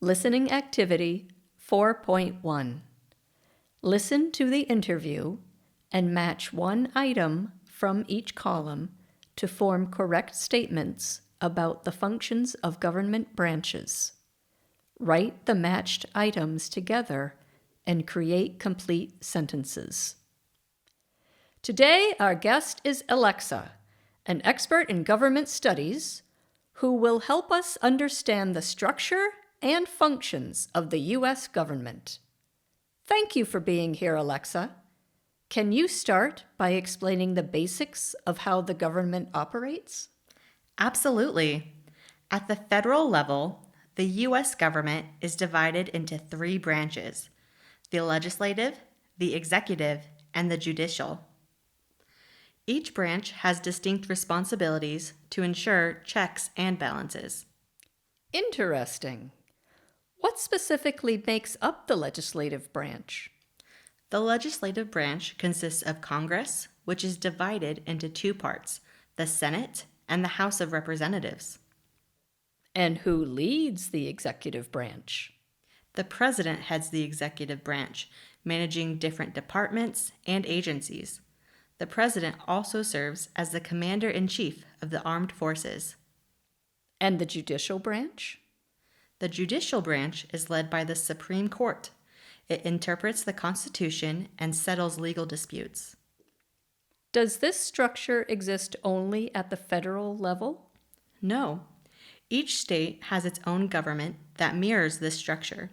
Listening Activity 4.1. Listen to the interview and match one item from each column to form correct statements about the functions of government branches. Write the matched items together and create complete sentences. Today, our guest is Alexa, an expert in government studies, who will help us understand the structure and functions of the U.S. government. Thank you for being here, Alexa. Can you start by explaining the basics of how the government operates? Absolutely. At the federal level, the U.S. government is divided into three branches: the legislative, the executive, and the judicial. Each branch has distinct responsibilities to ensure checks and balances. Interesting. What specifically makes up the legislative branch? The legislative branch consists of Congress, which is divided into two parts, the Senate and the House of Representatives. And who leads the executive branch? The president heads the executive branch, managing different departments and agencies. The president also serves as the commander-in-chief of the armed forces. And the judicial branch? The judicial branch is led by the Supreme Court. It interprets the Constitution and settles legal disputes. Does this structure exist only at the federal level? No. Each state has its own government that mirrors this structure.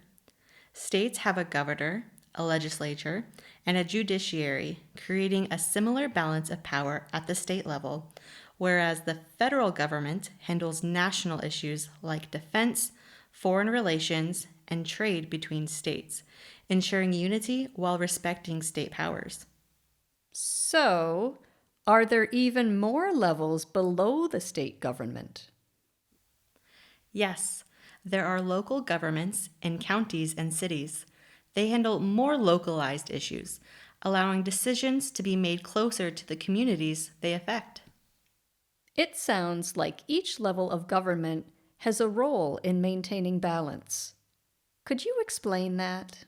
States have a governor, a legislature, and a judiciary, creating a similar balance of power at the state level, whereas the federal government handles national issues like defense, foreign relations, and trade between states, ensuring unity while respecting state powers. So, are there even more levels below the state government? Yes, there are local governments in counties and cities. They handle more localized issues, allowing decisions to be made closer to the communities they affect. It sounds like each level of government has a role in maintaining balance. Could you explain that?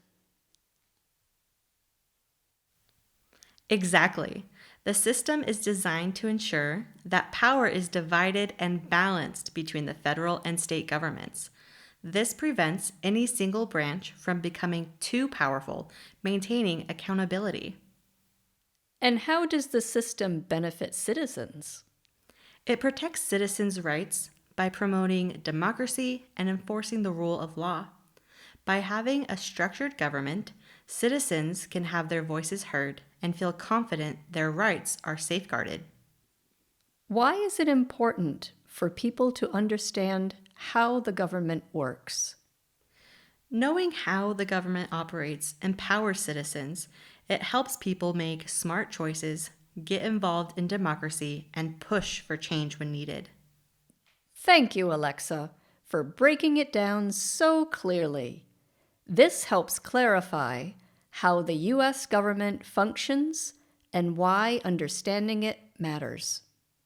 Exactly. The system is designed to ensure that power is divided and balanced between the federal and state governments. This prevents any single branch from becoming too powerful, maintaining accountability. And how does the system benefit citizens? It protects citizens' rights by promoting democracy and enforcing the rule of law. By having a structured government, citizens can have their voices heard and feel confident their rights are safeguarded. Why is it important for people to understand how the government works? Knowing how the government operates empowers citizens. It helps people make smart choices, get involved in democracy, and push for change when needed. Thank you, Alexa, for breaking it down so clearly. This helps clarify how the U.S. government functions and why understanding it matters.